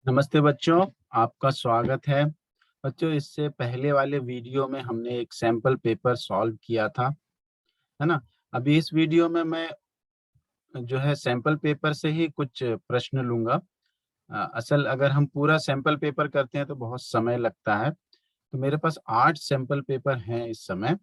नमस्ते बच्चों, आपका स्वागत है। बच्चों, इससे पहले वाले वीडियो में हमने एक सैंपल पेपर सॉल्व किया था, है ना। अभी इस वीडियो में मैं जो है सैंपल पेपर से ही कुछ प्रश्न लूंगा। असल अगर हम पूरा सैंपल पेपर करते हैं तो बहुत समय लगता है। तो मेरे पास 8 सैंपल पेपर हैं इस समय।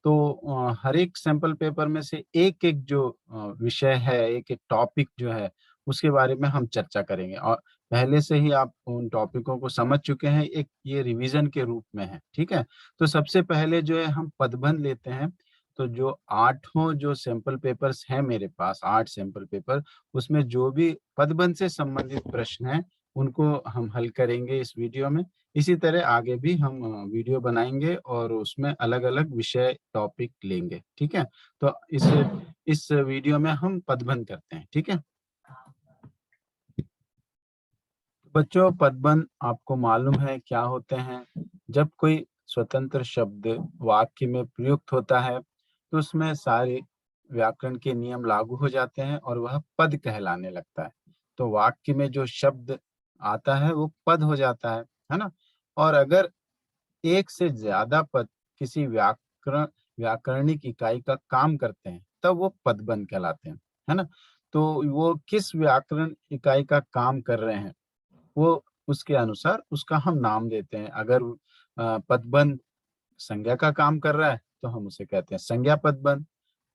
तो हर एक सैंपल पेपर में से एक एक जो विषय है, एक एक टॉपिक जो है, उसके बारे में हम चर्चा करेंगे। और पहले से ही आप उन टॉपिकों को समझ चुके हैं, एक ये रिवीजन के रूप में है, ठीक है। तो सबसे पहले जो है हम पदबंध लेते हैं। तो जो आठों जो सैंपल पेपर्स हैं मेरे पास, 8 सैंपल पेपर, उसमें जो भी पदबंध से संबंधित प्रश्न हैं उनको हम हल करेंगे इस वीडियो में। इसी तरह आगे भी हम वीडियो बनाएंगे और उसमें अलग-अलग विषय टॉपिक लेंगे, ठीक है। तो इस वीडियो में हम पदबंध करते हैं, ठीक है। बच्चों, पदबंध आपको मालूम है क्या होते हैं। जब कोई स्वतंत्र शब्द वाक्य में प्रयुक्त होता है तो उसमें सारे व्याकरण के नियम लागू हो जाते हैं और वह पद कहलाने लगता है। तो वाक्य में जो शब्द आता है वो पद हो जाता है ना। और अगर एक से ज्यादा पद किसी व्याकरणिक इकाई का काम करते हैं तब वो पदबंध कहलाते हैं, है ना। तो वो किस व्याकरण इकाई का काम कर रहे हैं, वो उसके अनुसार उसका हम नाम देते हैं। अगर पदबंध संज्ञा का काम कर रहा है तो हम उसे कहते हैं संज्ञा पदबंध।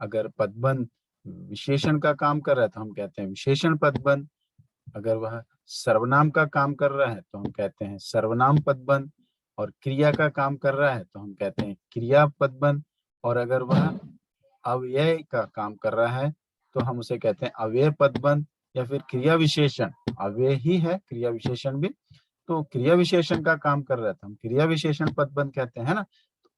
अगर पदबंध विशेषण का काम कर रहा है तो हम कहते हैं विशेषण पदबंध। अगर वह सर्वनाम का काम कर रहा है तो हम कहते हैं सर्वनाम पदबंध। और क्रिया का काम कर रहा है तो हम कहते हैं क्रिया पदबंध। और अगर वह अव्यय का काम कर रहा है तो हम उसे कहते हैं अव्यय पदबंध। या फिर क्रिया विशेषण, अव्यय ही है क्रिया विशेषण भी, तो क्रिया विशेषण का काम कर रहा है तो हम क्रिया विशेषण पदबंध कहते हैं ना।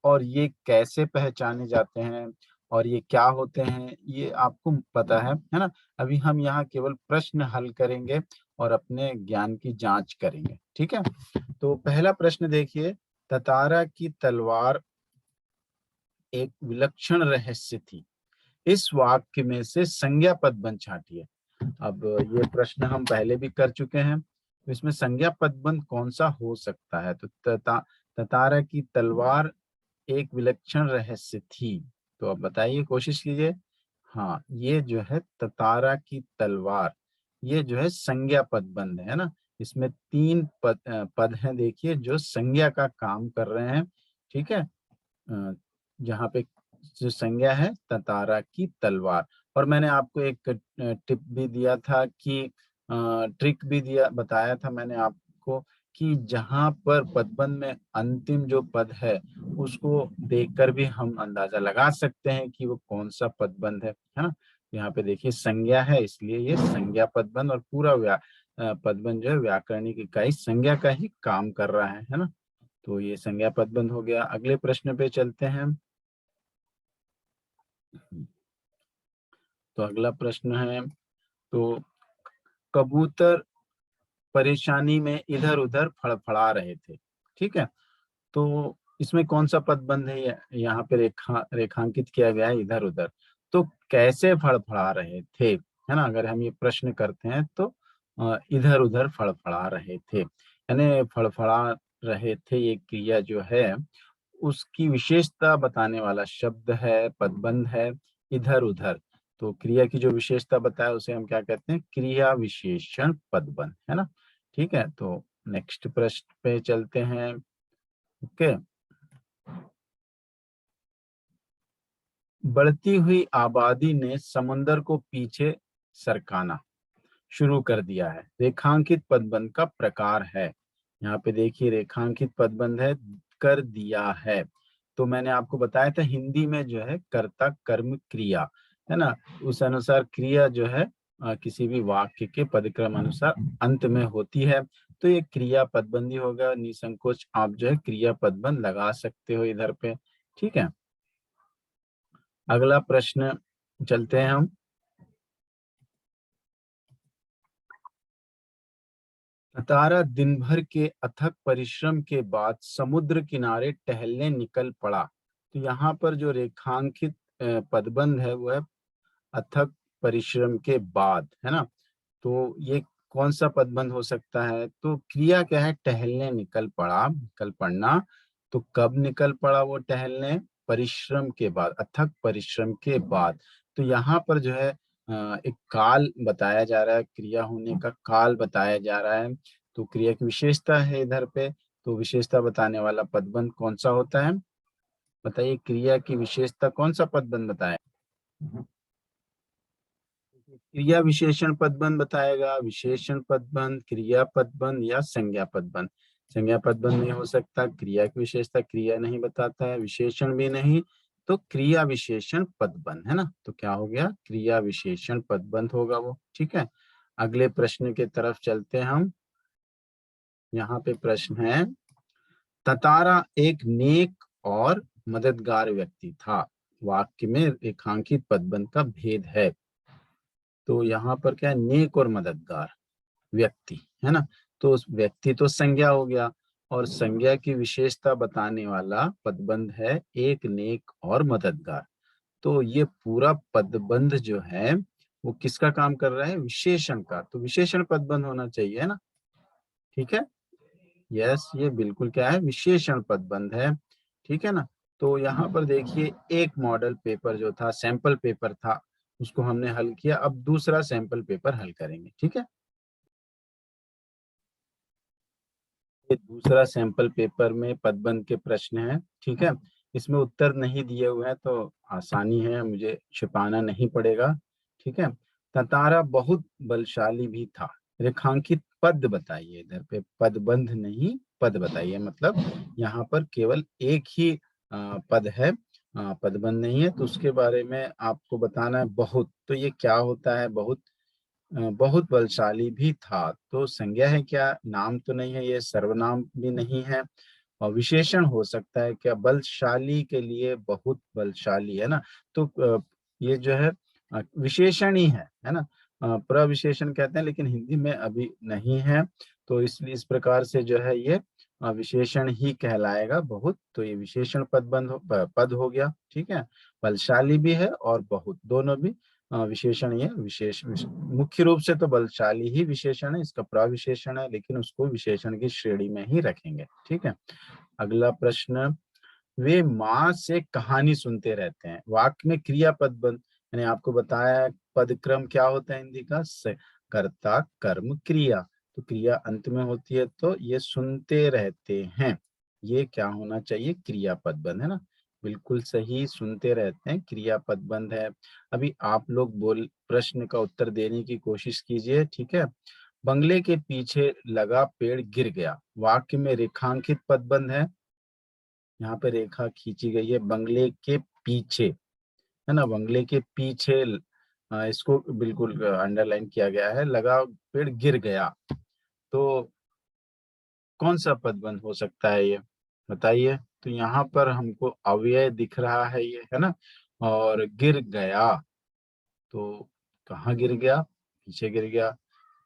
और ये कैसे पहचाने जाते हैं और ये क्या होते हैं ये आपको पता है ना। अभी हम यहाँ केवल प्रश्न हल करेंगे और अपने ज्ञान की जांच करेंगे, ठीक है। तो पहला प्रश्न देखिए, ततारा की तलवार एक विलक्षण रहस्य थी, इस वाक्य में से संज्ञा पदबंध छांटिए। अब ये प्रश्न हम पहले भी कर चुके हैं, तो इसमें संज्ञा पदबंध कौन सा हो सकता है। तो ततारा की तलवार एक विलक्षण रहस्य थी। तो अब बताइए, कोशिश कीजिए। हाँ, ये जो है ततारा की तलवार, ये जो है संज्ञा पदबंध है ना। इसमें 3 पद हैं, देखिए, जो संज्ञा का काम कर रहे हैं, ठीक है। जहाँ पे जो संज्ञा है ततारा की तलवार। और मैंने आपको एक टिप भी दिया था कि ट्रिक भी दिया, बताया था मैंने आपको कि जहाँ पर पदबंध में अंतिम जो पद है उसको देखकर भी हम अंदाजा लगा सकते हैं कि वो कौन सा पदबंध है ना। यहाँ पे देखिए संज्ञा है, इसलिए ये संज्ञा पदबंध। और पूरा पदबंध जो है व्याकरणिक इकाई संज्ञा का ही काम कर रहा है ना। तो ये संज्ञा पदबंध हो गया। अगले प्रश्न पे चलते हैं। तो अगला प्रश्न है, तो कबूतर परेशानी में इधर उधर फड़फड़ा रहे थे, ठीक है। तो इसमें कौन सा पदबंध है, यहाँ पे रेखांकित किया गया है इधर उधर। तो कैसे फड़फड़ा रहे थे, है ना। अगर हम ये प्रश्न करते हैं तो इधर उधर फड़फड़ा रहे थे, यानी फड़फड़ा रहे थे, ये क्रिया जो है उसकी विशेषता बताने वाला शब्द है, पदबंध है इधर उधर। तो क्रिया की जो विशेषता बताया उसे हम क्या कहते हैं, क्रिया विशेषण पदबंध, है ना। ठीक है, तो नेक्स्ट प्रश्न पे चलते हैं। ओके। बढ़ती हुई आबादी ने समुंदर को पीछे सरकाना शुरू कर दिया है, रेखांकित पदबंध का प्रकार है। यहाँ पे देखिए रेखांकित पदबंध है, कर दिया है। तो मैंने आपको बताया था हिंदी में जो है कर्ता कर्म क्रिया, है ना, उस अनुसार क्रिया जो है किसी भी वाक्य के पदक्रम अनुसार अंत में होती है। तो ये क्रिया पदबंधी होगा, निसंकोच आप जो है क्रिया पदबंध लगा सकते हो इधर पे, ठीक है। अगला प्रश्न चलते हैं हम। तारा दिन भर के अथक परिश्रम के बाद समुद्र किनारे टहलने निकल पड़ा। तो यहाँ पर जो रेखांकित पदबंध है वो है अथक परिश्रम के बाद, है ना। तो ये कौन सा पदबंध हो सकता है? तो क्रिया क्या है? टहलने निकल पड़ा, निकल पड़ना। तो कब निकल पड़ा वो टहलने? परिश्रम के बाद, अथक परिश्रम के बाद। तो यहाँ पर जो है एक काल बताया जा रहा है, क्रिया होने का काल बताया जा रहा है। तो क्रिया की विशेषता है इधर पे, तो विशेषता बताने वाला पदबंध कौन सा होता है? बताइए, क्रिया की विशेषता कौन सा पदबंध बताए? क्रिया विशेषण पदबंध बताएगा, विशेषण पदबंध, क्रिया पदबंध या संज्ञा पदबंध। संज्ञा पदबंध नहीं हो सकता, क्रिया की विशेषता क्रिया नहीं बताता है, विशेषण भी नहीं, तो क्रिया विशेषण पदबंध है ना। तो क्या हो गया? क्रिया विशेषण पदबंध होगा वो। ठीक है, अगले प्रश्न की तरफ चलते हैं हम। यहाँ पे प्रश्न है, ततारा एक नेक और मददगार व्यक्ति था। वाक्य में रेखांकित पदबंध का भेद है। तो यहाँ पर क्या है? नेक और मददगार व्यक्ति है ना। तो उस व्यक्ति तो संज्ञा हो गया, और संज्ञा की विशेषता बताने वाला पदबंध है एक नेक और मददगार। तो ये पूरा पदबंध जो है वो किसका काम कर रहा है? विशेषण का। तो विशेषण पदबंध होना चाहिए, है ना। ठीक है, यस, ये बिल्कुल क्या है? विशेषण पदबंध है। ठीक है ना। तो यहाँ पर देखिए, एक मॉडल पेपर जो था, सैंपल पेपर था, उसको हमने हल किया। अब दूसरा सैंपल पेपर हल करेंगे। ठीक है, ये दूसरा सैंपल पेपर में पदबंध के प्रश्न है। ठीक है, इसमें उत्तर नहीं दिए हुए हैं तो आसानी है, मुझे छिपाना नहीं पड़ेगा। ठीक है, ततारा बहुत बलशाली भी था। रेखांकित पद बताइए, इधर पे पदबंध नहीं, पद बताइए। मतलब यहाँ पर केवल एक ही पद है, पदबंध नहीं है। तो उसके बारे में आपको बताना है। बहुत, तो ये क्या होता है? बहुत बहुत बलशाली भी था। तो संज्ञा है क्या? नाम तो नहीं है, ये सर्वनाम भी नहीं है। और विशेषण हो सकता है क्या? बलशाली के लिए बहुत बलशाली है ना। तो ये जो है विशेषण ही है ना। प्रविशेषण कहते हैं, लेकिन हिंदी में अभी नहीं है। तो इसलिए इस प्रकार से जो है ये विशेषण ही कहलाएगा बहुत। तो ये विशेषण पद हो गया। ठीक है, बलशाली भी है और बहुत, दोनों भी विशेषण। ये मुख्य रूप से तो बलशाली ही विशेषण है, इसका प्रविशेषण है, लेकिन उसको विशेषण की श्रेणी में ही रखेंगे। ठीक है, अगला प्रश्न, वे माँ से कहानी सुनते रहते हैं। वाक्य में क्रिया पदबंध, मैंने आपको बताया पदक्रम क्या होता है हिंदी का? कर्ता कर्म क्रिया। तो क्रिया अंत में होती है, तो ये सुनते रहते हैं, ये क्या होना चाहिए? क्रिया पदबंध, है ना। बिल्कुल सही, सुनते रहते हैं, क्रिया पदबंध है। अभी आप लोग बोल प्रश्न का उत्तर देने की कोशिश कीजिए। ठीक है, बंगले के पीछे लगा पेड़ गिर गया। वाक्य में रेखांकित पदबंध है, यहाँ पे रेखा खींची गई है बंगले के पीछे, है ना। बंगले के पीछे इसको बिल्कुल अंडरलाइन किया गया है, लगा पेड़ गिर गया। तो कौन सा पदबंध हो सकता है ये? बताइए। तो यहाँ पर हमको अव्यय दिख रहा है ये, है ना। और गिर गया, तो कहाँ गिर गया? पीछे गिर गया।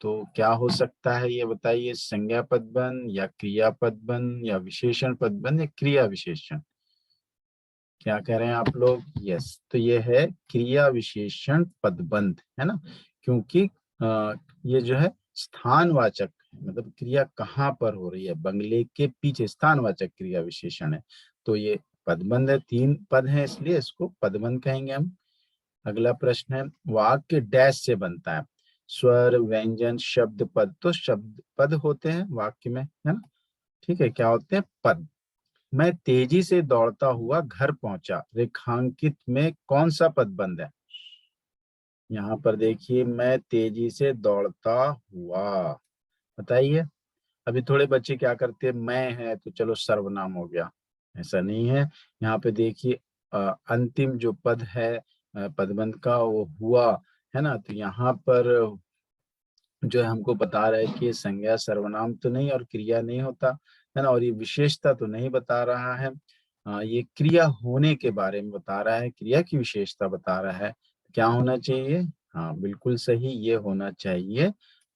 तो क्या हो सकता है ये बताइए? संज्ञा पदबंध या क्रिया पदबंध या विशेषण पदबंध या क्रिया विशेषण? क्या कह रहे हैं आप लोग? यस, तो ये है क्रिया विशेषण पदबंध, है ना। क्योंकि ये जो है स्थानवाचक है, मतलब क्रिया कहाँ पर हो रही है? बंगले के पीछे, स्थानवाचक क्रिया विशेषण है। तो ये पदबंध है, 3 पद है, इसलिए इसको पदबंध कहेंगे हम। अगला प्रश्न है, वाक्य डैश से बनता है? स्वर, व्यंजन, शब्द, पद। तो शब्द पद होते हैं वाक्य में, है ना। ठीक है, क्या होते हैं? पद। मैं तेजी से दौड़ता हुआ घर पहुंचा। रेखांकित में कौन सा पदबंध है? यहाँ पर देखिए, मैं तेजी से दौड़ता हुआ, बताइए। अभी थोड़े बच्चे क्या करते हैं, मैं है तो चलो सर्वनाम हो गया, ऐसा नहीं है। यहाँ पे देखिए अंतिम जो पद है पदबंध का, वो हुआ, है ना। तो यहाँ पर जो है हमको बता रहा है कि ये संज्ञा सर्वनाम तो नहीं और क्रिया नहीं होता, है ना। और ये विशेषता तो नहीं बता रहा है, ये क्रिया होने के बारे में बता रहा है, क्रिया की विशेषता बता रहा है। क्या होना चाहिए? हाँ, बिल्कुल सही, ये होना चाहिए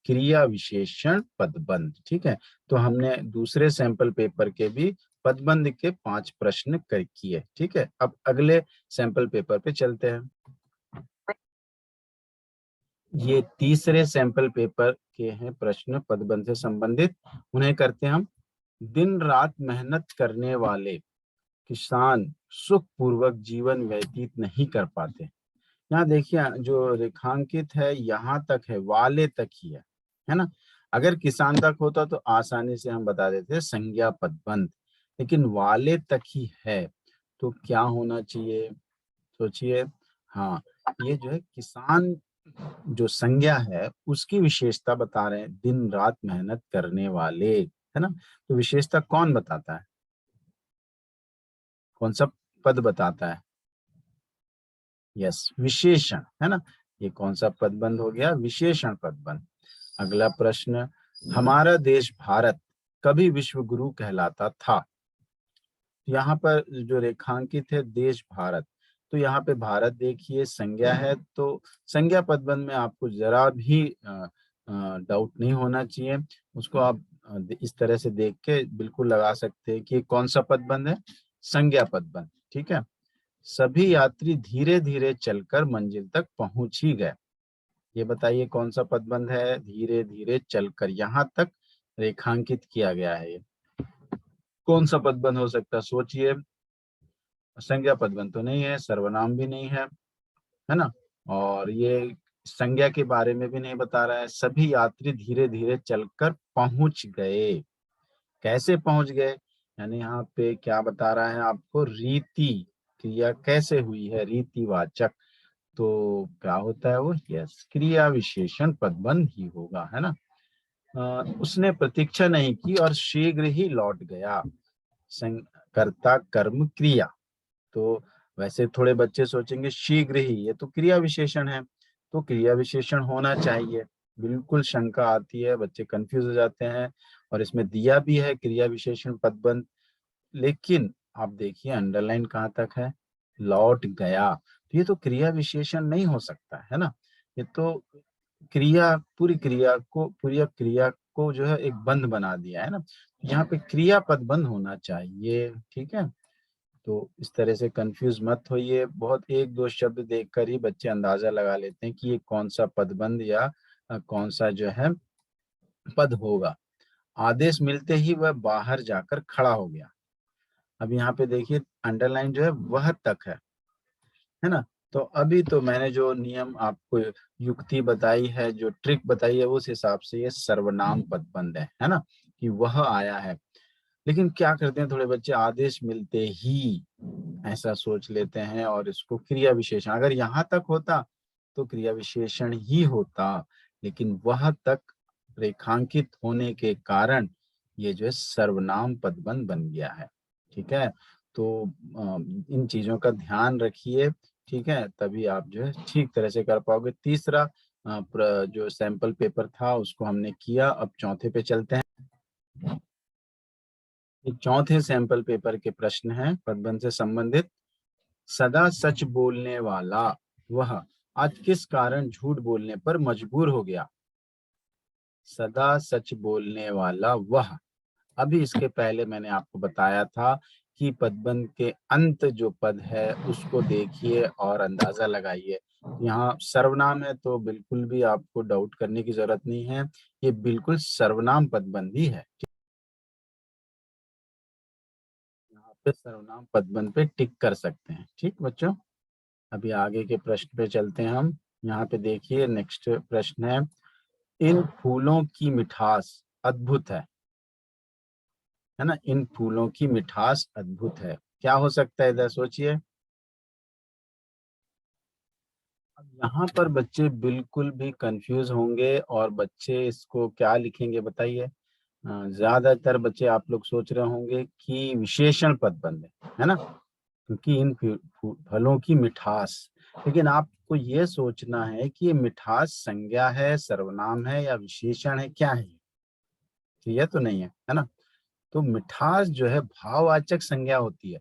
क्रिया विशेषण पदबंध। ठीक है, तो हमने दूसरे सैंपल पेपर के भी पदबंध के 5 प्रश्न कर किए। ठीक है, अब अगले सैंपल पेपर पे चलते हैं। ये तीसरे सैंपल पेपर के हैं प्रश्न पदबंध से संबंधित। उन्हें करते हैं हम। दिन रात मेहनत करने वाले किसान सुख पूर्वक जीवन व्यतीत नहीं कर पाते। यहाँ देखिए जो रेखांकित है यहाँ तक है, वाले तक ही है ना। अगर किसान तक होता तो आसानी से हम बता देते संज्ञा पदबंध, लेकिन वाले तक ही है तो क्या होना चाहिए, सोचिए। हाँ, ये जो है किसान जो संज्ञा है उसकी विशेषता बता रहे हैं, दिन रात मेहनत करने वाले, है ना। तो विशेषता कौन बताता है, कौन सा पद बताता है? यस, विशेषण, है ना। ये कौन सा पदबंध हो गया? विशेषण पदबंध। अगला प्रश्न, हमारा देश भारत कभी विश्व गुरु कहलाता था। यहाँ पर जो रेखांकित है देश भारत, तो यहाँ पे भारत देखिए संज्ञा है, तो संज्ञा पदबंध में आपको जरा भी डाउट नहीं होना चाहिए। उसको आप इस तरह से देख के बिल्कुल लगा सकते हैं कि कौन सा पदबंध है, संज्ञा पदबंध। ठीक है। सभी यात्री धीरे धीरे चलकर मंजिल तक पहुंच ही गए। ये बताइए कौन सा पदबंध है, धीरे धीरे चलकर, यहाँ तक रेखांकित किया गया है। ये कौन सा पदबंध हो सकता है, सोचिए। संज्ञा पदबंध तो नहीं है, सर्वनाम भी नहीं है ना। और ये संज्ञा के बारे में भी नहीं बता रहा है। सभी यात्री धीरे धीरे चलकर पहुंच गए। कैसे पहुंच गए, यानी यहाँ पे क्या बता रहा है आपको, रीति, क्रिया कैसे हुई है, रीतिवाचक। तो क्या होता है वो, यस, क्रिया विशेषण पदबंध ही होगा, है ना। उसने प्रतीक्षा नहीं की और शीघ्र ही लौट गया। कर्ता कर्म क्रिया। तो वैसे थोड़े बच्चे सोचेंगे शीघ्र ही, ये तो क्रिया विशेषण है, तो क्रिया विशेषण होना चाहिए। बिल्कुल शंका आती है, बच्चे कंफ्यूज हो जाते हैं। और इसमें दिया भी है क्रिया विशेषण पदबंध, लेकिन आप देखिए अंडरलाइन कहाँ तक है, लौट गया। तो ये तो क्रिया विशेषण नहीं हो सकता, है ना। ये तो क्रिया, पूरी क्रिया को जो है एक बंध बना दिया है ना। यहाँ पे क्रिया पद बंध होना चाहिए। ठीक है। तो इस तरह से कंफ्यूज मत होइए। बहुत एक दो शब्द देखकर ही बच्चे अंदाजा लगा लेते हैं कि ये कौन सा पदबंध या कौन सा जो है पद होगा। आदेश मिलते ही वह बाहर जाकर खड़ा हो गया। अब यहाँ पे देखिए अंडरलाइन जो है वह तक है ना। तो अभी तो मैंने जो नियम आपको, युक्ति बताई है, जो ट्रिक बताई है, उस हिसाब से ये सर्वनाम पदबंध है ना, कि वह आया है। लेकिन क्या करते हैं थोड़े बच्चे, आदेश मिलते ही ऐसा सोच लेते हैं और इसको क्रिया विशेषण, अगर यहाँ तक होता तो क्रिया विशेषण ही होता, लेकिन वह तक रेखांकित होने के कारण ये जो है सर्वनाम पदबंध बन गया है। ठीक है। तो इन चीजों का ध्यान रखिए। ठीक है, तभी आप जो है ठीक तरह से कर पाओगे। तीसरा जो सैंपल पेपर था उसको हमने किया। अब चौथे पे चलते हैं। ये चौथे सैंपल पेपर के प्रश्न हैं पदबंध से संबंधित। सदा सच बोलने वाला वह आज किस कारण झूठ बोलने पर मजबूर हो गया। सदा सच बोलने वाला वह, अभी इसके पहले मैंने आपको बताया था कि पदबंध के अंत जो पद है उसको देखिए और अंदाजा लगाइए। यहाँ सर्वनाम है तो बिल्कुल भी आपको डाउट करने की जरूरत नहीं है, ये बिल्कुल सर्वनाम पदबंध ही है। यहाँ पे सर्वनाम पदबंध पे टिक कर सकते हैं। ठीक बच्चों, अभी आगे के प्रश्न पे चलते हैं हम। यहाँ पे देखिए नेक्स्ट प्रश्न है, इन फूलों की मिठास अद्भुत है ना। इन फूलों की मिठास अद्भुत है, क्या हो सकता है इधर, सोचिए। अब यहाँ पर बच्चे बिल्कुल भी कंफ्यूज होंगे और बच्चे इसको क्या लिखेंगे बताइए। ज्यादातर बच्चे आप लोग सोच रहे होंगे कि विशेषण पदबंध है ना, क्योंकि इन फलों की मिठास। लेकिन आपको ये सोचना है कि ये मिठास संज्ञा है, सर्वनाम है, या विशेषण है, क्या है। तो ये तो नहीं है ना। तो मिठास जो है भाववाचक संज्ञा होती है।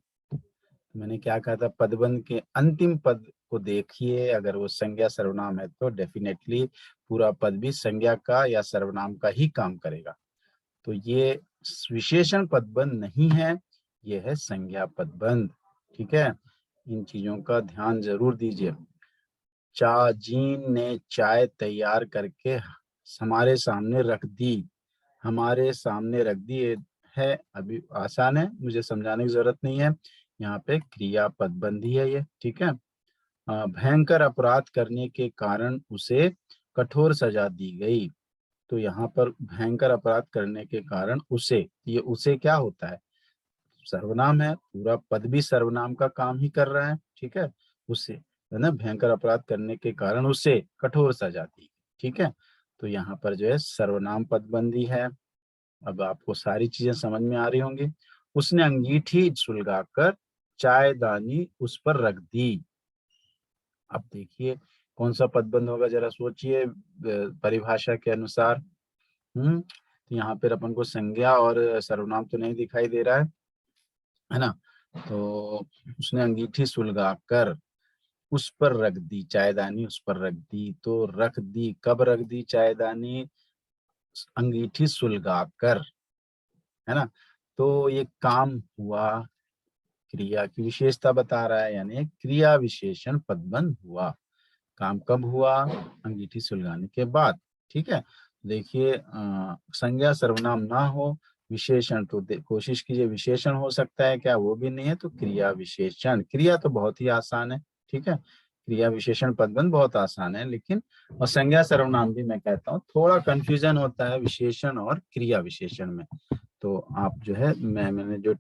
मैंने क्या कहा था, पदबंध के अंतिम पद को देखिए, अगर वो संज्ञा सर्वनाम है तो डेफिनेटली पूरा पद भी संज्ञा का या सर्वनाम का ही काम करेगा। तो ये विशेषण पदबंध नहीं है, ये है संज्ञा पदबंध। ठीक है, इन चीजों का ध्यान जरूर दीजिए। चाजीन ने चाय तैयार करके हमारे सामने रख दी। हमारे सामने रख दी है, अभी आसान है, मुझे समझाने की जरूरत नहीं है। यहाँ पे क्रिया पदबंधी है ये, ठीक है। भयंकर अपराध करने के कारण उसे कठोर सजा दी गई। तो यहाँ पर भयंकर अपराध करने के कारण उसे, ये उसे क्या होता है, सर्वनाम है, पूरा पद भी सर्वनाम का काम ही कर रहा है, ठीक है। उसे, है ना, भयंकर अपराध करने के कारण उसे कठोर सजा दी, ठीक है। तो यहाँ पर जो है सर्वनाम पदबंदी है। अब आपको सारी चीजें समझ में आ रही होंगी। उसने अंगीठी सुलगाकर चायदानी उस पर रख दी। अब देखिए कौन सा पदबंध होगा, जरा सोचिए परिभाषा के अनुसार। तो यहाँ पर अपन को संज्ञा और सर्वनाम तो नहीं दिखाई दे रहा है ना। तो उसने अंगीठी सुलगाकर उस पर रख दी, चायदानी उस पर रख दी। तो रख दी, कब रख दी चायदानी, अंगीठी सुलगाकर, है ना। तो ये काम हुआ, क्रिया की विशेषता बता रहा है, यानी क्रिया विशेषण पदबंध हुआ। काम कब हुआ, अंगीठी सुलगाने के बाद, ठीक है। देखिए संज्ञा सर्वनाम ना हो, विशेषण तो कोशिश कीजिए विशेषण हो सकता है क्या, वो भी नहीं है, तो क्रिया विशेषण। क्रिया तो बहुत ही आसान है, ठीक है। क्रिया विशेषण पदबंध बहुत आसान है, लेकिन और संज्ञा सर्वनाम भी मैं कहता हूँ थोड़ा कंफ्यूजन होता है विशेषण और क्रिया विशेषण में। तो आप जो है मैंने जो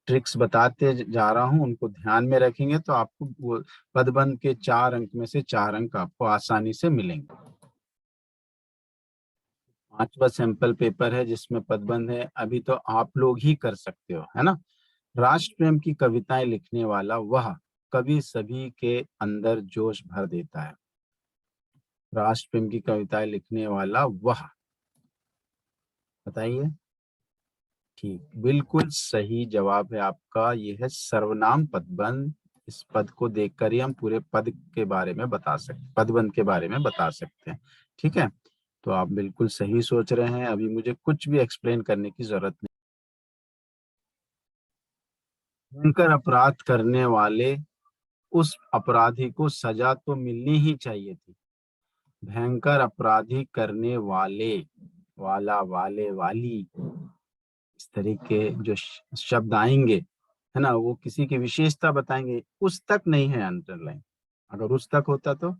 ट्रिक्स बताते जा रहा हूँ उनको ध्यान में रखेंगे तो आपको वो पदबंध के 4 अंक में से 4 अंक आपको आसानी से मिलेंगे। 5वां सैंपल पेपर है जिसमें पदबंध है, अभी तो आप लोग ही कर सकते हो, है ना। राष्ट्र प्रेम की कविताएं लिखने वाला वह कवि सभी के अंदर जोश भर देता है। राष्ट्र प्रेम की कविताएं लिखने वाला वह, बताइए। ठीक, बिल्कुल सही जवाब है आपका, ये है सर्वनाम पदबंध। इस पद को देखकर ही हम पूरे पद के बारे में बता सकते, पदबंध के बारे में बता सकते हैं, ठीक है। तो आप बिल्कुल सही सोच रहे हैं, अभी मुझे कुछ भी एक्सप्लेन करने की जरूरत नहीं। भयंकर अपराध करने वाले उस अपराधी को सजा तो मिलनी ही चाहिए थी। भयंकर अपराधी करने वाले, वाला, वाले, वाली, इस तरह के जो शब्द आएंगे, है ना, वो किसी की विशेषता बताएंगे। उस तक नहीं है अंडरलाइन, अगर उस तक होता तो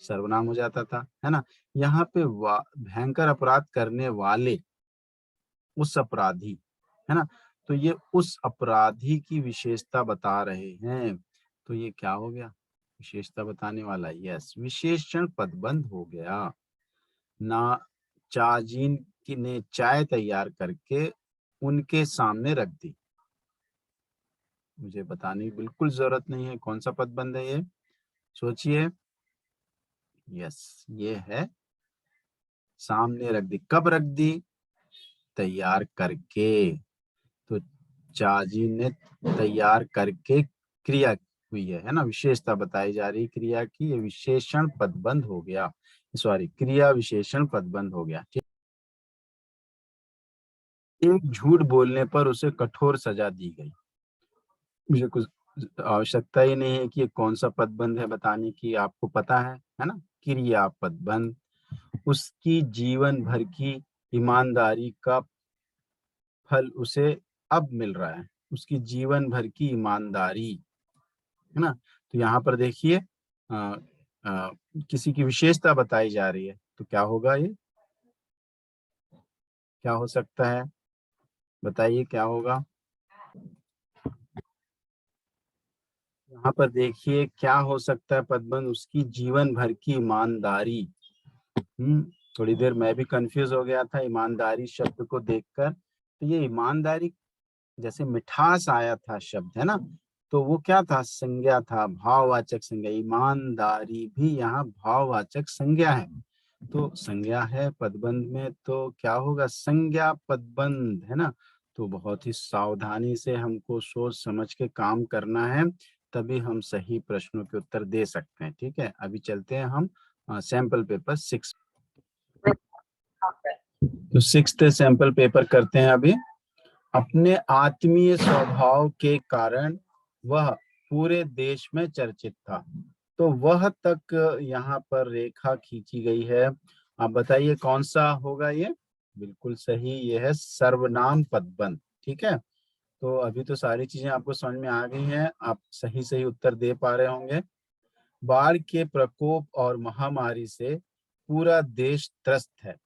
सर्वनाम हो जाता था, है ना। यहाँ पे भयंकर अपराध करने वाले उस अपराधी, है ना, तो ये उस अपराधी की विशेषता बता रहे हैं। तो ये क्या हो गया, विशेषता बताने वाला, यस, विशेषण पदबंध हो गया ना। चाजीन की ने चाय तैयार करके उनके सामने रख दी। मुझे बताने की बिल्कुल जरूरत नहीं है कौन सा पदबंध है ये, सोचिए। यस, ये है सामने रख दी। कब रख दी, तैयार करके। तो चाची ने तैयार करके क्रिया हुई है ना, विशेषता बताई जा रही क्रिया की, ये विशेषण पदबंध हो गया, सॉरी क्रिया विशेषण पदबंध हो गया, ठीक। एक झूठ बोलने पर उसे कठोर सजा दी गई। मुझे कुछ आवश्यकता ही नहीं है कि ये कौन सा पदबंध है बताने की, आपको पता है ना, क्रिया पदबंध। उसकी जीवन भर की ईमानदारी का फल उसे अब मिल रहा है। उसकी जीवन भर की ईमानदारी, है ना। तो यहाँ पर देखिए किसी की विशेषता बताई जा रही है, तो क्या होगा, ये क्या हो सकता है, बताइए क्या होगा। यहाँ पर देखिए क्या हो सकता है पदबंध, उसकी जीवन भर की ईमानदारी। थोड़ी देर मैं भी कंफ्यूज हो गया था ईमानदारी शब्द को देखकर। तो ये ईमानदारी, जैसे मिठास आया था शब्द, है ना, तो वो क्या था, संज्ञा था, भाववाचक संज्ञा। ईमानदारी भी यहाँ भाववाचक संज्ञा है, तो संज्ञा है पदबंध में, तो क्या होगा, संज्ञा पदबंध, है ना। तो बहुत ही सावधानी से हमको सोच समझ के काम करना है, तभी हम सही प्रश्नों के उत्तर दे सकते हैं, ठीक है। अभी चलते हैं हम सैंपल पेपर 6। तो 6th सैंपल पेपर करते हैं अभी। अपने आत्मीय स्वभाव के कारण वह पूरे देश में चर्चित था। तो वह तक यहाँ पर रेखा खींची गई है। आप बताइए कौन सा होगा ये? बिल्कुल सही, ये है सर्वनाम पदबंध। ठीक है, तो अभी तो सारी चीजें आपको समझ में आ गई हैं, आप सही सही उत्तर दे पा रहे होंगे। बाढ़ के प्रकोप और महामारी से पूरा देश त्रस्त है।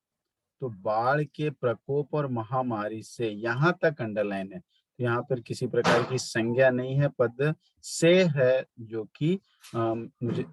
तो बाढ़ के प्रकोप और महामारी से यहाँ तक अंडरलाइन है, तो यहाँ पर किसी प्रकार की संज्ञा नहीं है, पद से है, जो कि मुझे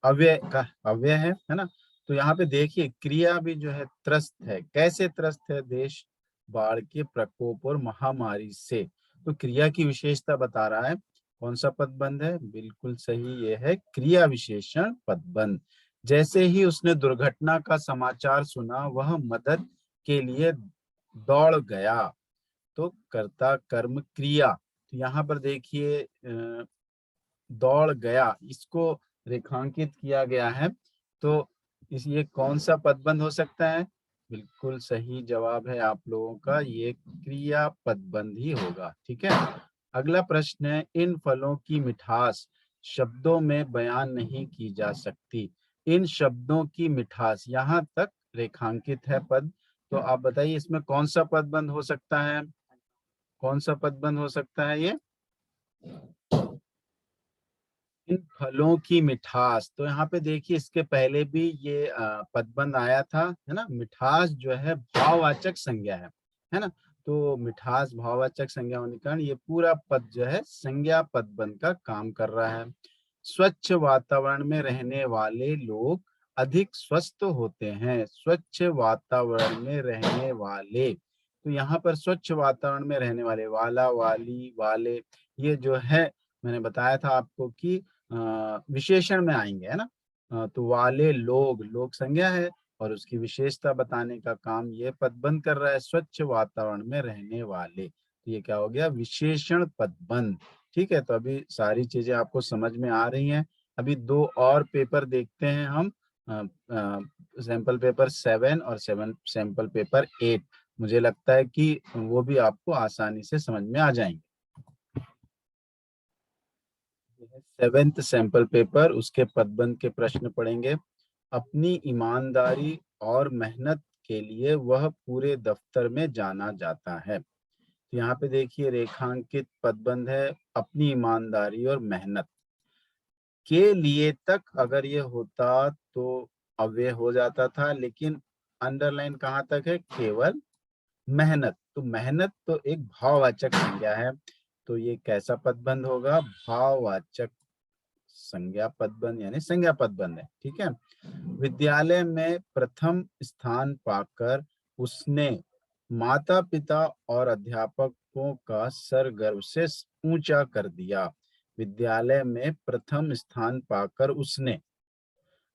अव्यय का अव्यय है ना। तो यहाँ पे देखिए क्रिया भी जो है त्रस्त है। कैसे त्रस्त है देश? बाढ़ के प्रकोप और महामारी से। तो क्रिया की विशेषता बता रहा है। कौन सा पदबंध है? बिल्कुल सही, ये है क्रिया विशेषण पदबंध। जैसे ही उसने दुर्घटना का समाचार सुना, वह मदद के लिए दौड़ गया। तो कर्ता कर्म क्रिया, तो यहाँ पर देखिए दौड़ गया, इसको रेखांकित किया गया है। तो ये कौन सा पदबंध हो सकता है? बिल्कुल सही जवाब है आप लोगों का, ये क्रिया पदबंध ही होगा। ठीक है, अगला प्रश्न है, इन फलों की मिठास शब्दों में बयान नहीं की जा सकती। इन शब्दों की मिठास, यहाँ तक रेखांकित है पद। तो आप बताइए इसमें कौन सा पदबंध हो सकता है? कौन सा पदबंध हो सकता है ये? इन फलों की मिठास, तो यहाँ पे देखिए इसके पहले भी ये पदबंध आया था, है ना। मिठास जो है भाववाचक संज्ञा है ना। तो मिठास भाववाचक संज्ञा होने के कारण ये पूरा पद जो है संज्ञा पदबंध का काम कर रहा है। स्वच्छ वातावरण में रहने वाले लोग अधिक स्वस्थ होते हैं। स्वच्छ वातावरण में रहने वाले, तो यहाँ पर स्वच्छ वातावरण में रहने वाले, वाला, वाली, वाले, ये जो है मैंने बताया था आपको कि विशेषण में आएंगे, है ना। तो वाले लोग, लोग संज्ञा है और उसकी विशेषता बताने का काम ये पदबंध कर रहा है, स्वच्छ वातावरण में रहने वाले। तो ये क्या हो गया? विशेषण पदबंध। ठीक है, तो अभी सारी चीजें आपको समझ में आ रही हैं। अभी दो और पेपर देखते हैं हम, सैंपल पेपर 7 और सैंपल पेपर 8। मुझे लगता है कि वो भी आपको आसानी से समझ में आ जाएंगे। 7th सैंपल पेपर, उसके पदबंध के प्रश्न पढ़ेंगे। अपनी ईमानदारी और मेहनत के लिए वह पूरे दफ्तर में जाना जाता है। तो यहाँ पे देखिए रेखांकित पदबंध है, अपनी ईमानदारी और मेहनत के लिए तक अगर ये होता तो अव्यय हो जाता था, लेकिन अंडरलाइन कहाँ तक है? केवल मेहनत। तो मेहनत तो एक भाववाचक संज्ञा है, तो ये कैसा पदबंध होगा? भाववाचक संज्ञा पदबंध, यानी संज्ञा पदबंध है। ठीक है, विद्यालय में प्रथम स्थान पाकर उसने माता पिता और अध्यापकों का सर गर्व से ऊंचा कर दिया। विद्यालय में प्रथम स्थान पाकर उसने,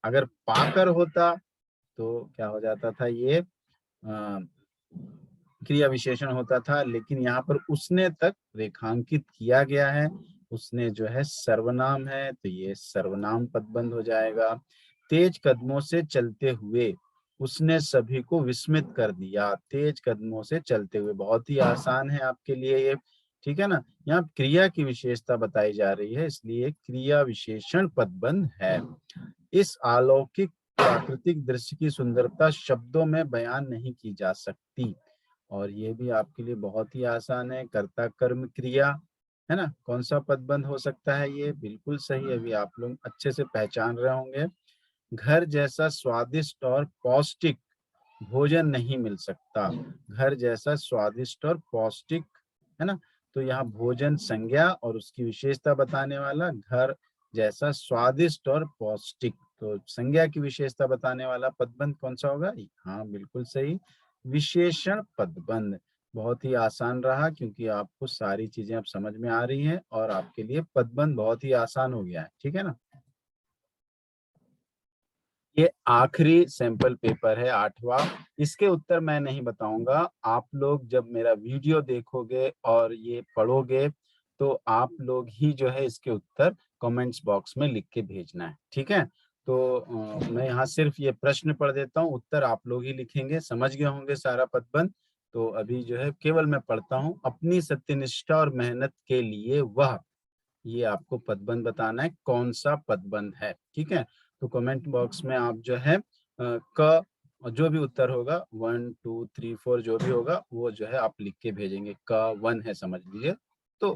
अगर पाकर होता तो क्या हो जाता था? ये क्रिया विशेषण होता था, लेकिन यहाँ पर उसने तक रेखांकित किया गया है। उसने जो है सर्वनाम है, तो ये सर्वनाम पदबंध हो जाएगा। तेज कदमों से चलते हुए उसने सभी को विस्मित कर दिया। तेज कदमों से चलते हुए, बहुत ही आसान है आपके लिए ये। ठीक है ना, यहाँ क्रिया की विशेषता बताई जा रही है, इसलिए क्रिया विशेषण पदबंध है। इस अलौकिक प्राकृतिक दृश्य की सुंदरता शब्दों में बयान नहीं की जा सकती। और ये भी आपके लिए बहुत ही आसान है, कर्ता कर्म क्रिया, है ना। कौन सा पदबंध हो सकता है ये? बिल्कुल सही, अभी आप लोग अच्छे से पहचान रहे होंगे। घर जैसा स्वादिष्ट और पौष्टिक भोजन नहीं मिल सकता। घर जैसा स्वादिष्ट और पौष्टिक, है ना। तो यहाँ भोजन संज्ञा और उसकी विशेषता बताने वाला, घर जैसा स्वादिष्ट और पौष्टिक, तो संज्ञा की विशेषता बताने वाला पदबंध कौन सा होगा? हाँ बिल्कुल सही, विशेषण पदबंध। बहुत ही आसान रहा, क्योंकि आपको सारी चीजें अब समझ में आ रही हैं और आपके लिए पदबंध बहुत ही आसान हो गया है। ठीक है ना। ये आखिरी सैंपल पेपर है, 8वां। इसके उत्तर मैं नहीं बताऊंगा, आप लोग जब मेरा वीडियो देखोगे और ये पढ़ोगे तो आप लोग ही जो है इसके उत्तर कमेंट्स बॉक्स में लिख के भेजना है। ठीक है, तो मैं यहाँ सिर्फ ये प्रश्न पढ़ देता हूँ, उत्तर आप लोग ही लिखेंगे। समझ गए होंगे सारा पदबंध। तो अभी जो है केवल मैं पढ़ता हूँ। अपनी सत्यनिष्ठा और मेहनत के लिए वह, ये आपको पदबंध बताना है, कौन सा पदबंध है, ठीक है। तो कमेंट बॉक्स में आप जो है क जो भी उत्तर होगा 1 2 3 4 जो भी होगा वो जो है आप लिख के भेजेंगे। क 1 है समझ लीजिए तो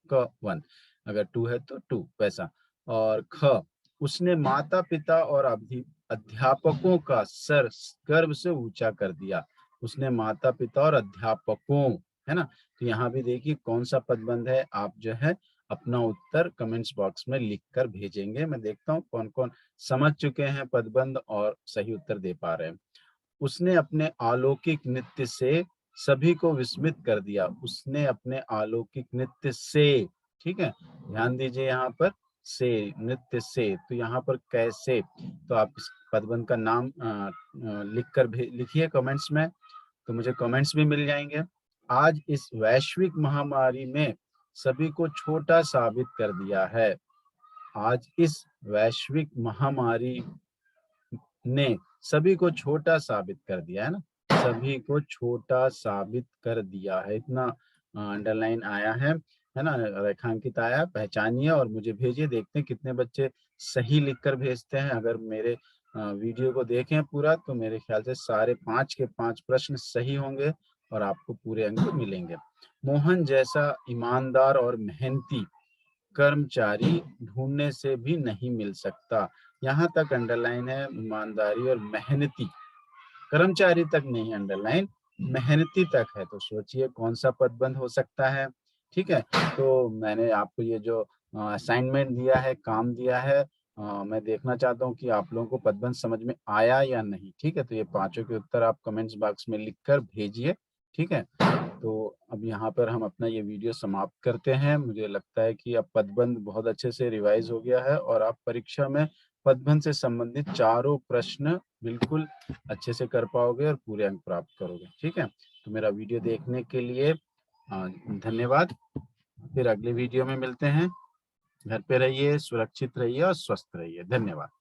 क 1, अगर 2 है तो 2 वैसा। और ख, उसने माता पिता और अध्यापकों का सर गर्व से ऊंचा कर दिया। उसने माता पिता और अध्यापकों, है ना। तो यहाँ भी देखिए कौन सा पदबंध है, आप जो है अपना उत्तर कमेंट्स बॉक्स में लिखकर भेजेंगे। मैं देखता हूँ कौन कौन समझ चुके हैं पदबंध और सही उत्तर दे पा रहे हैं। उसने अपने अलौकिक नृत्य से सभी को विस्मित कर दिया। उसने अपने अलौकिक नृत्य से, ठीक है, ध्यान दीजिए यहाँ पर से, नृत्य से, तो यहाँ पर कैसे, तो आप इस पदबंध का नाम लिखकर लिखिए कमेंट्स में, तो मुझे कमेंट्स भी मिल जाएंगे। आज इस वैश्विक महामारी में सभी को छोटा साबित कर दिया है। आज इस वैश्विक महामारी ने सभी को छोटा साबित कर दिया है ना, सभी को छोटा साबित कर दिया है, इतना अंडरलाइन आया है ना, रेखांकित आया। पहचानिए और मुझे भेजिए, देखते हैं कितने बच्चे सही लिखकर भेजते हैं। अगर मेरे वीडियो को देखें पूरा तो मेरे ख्याल से सारे 5 के 5 प्रश्न सही होंगे और आपको पूरे अंक मिलेंगे। मोहन जैसा ईमानदार और मेहनती कर्मचारी ढूंढने से भी नहीं मिल सकता। यहाँ तक अंडरलाइन है, ईमानदारी और मेहनती, कर्मचारी तक नहीं अंडरलाइन, मेहनती तक है। तो सोचिए कौन सा पदबंध हो सकता है, ठीक है। तो मैंने आपको ये जो असाइनमेंट दिया है, काम दिया है, मैं देखना चाहता हूँ कि आप लोगों को पदबंध समझ में आया या नहीं, ठीक है। तो ये पांचों के उत्तर आप कमेंट्स बॉक्स में लिखकर भेजिए, ठीक है। तो अब यहाँ पर हम अपना ये वीडियो समाप्त करते हैं। मुझे लगता है कि अब पदबंध बहुत अच्छे से रिवाइज हो गया है और आप परीक्षा में पदबंध से संबंधित चारों प्रश्न बिल्कुल अच्छे से कर पाओगे और पूरे अंक प्राप्त करोगे, ठीक है। तो मेरा वीडियो देखने के लिए धन्यवाद। फिर अगले वीडियो में मिलते हैं। घर पे रहिए, सुरक्षित रहिए और स्वस्थ रहिए। धन्यवाद।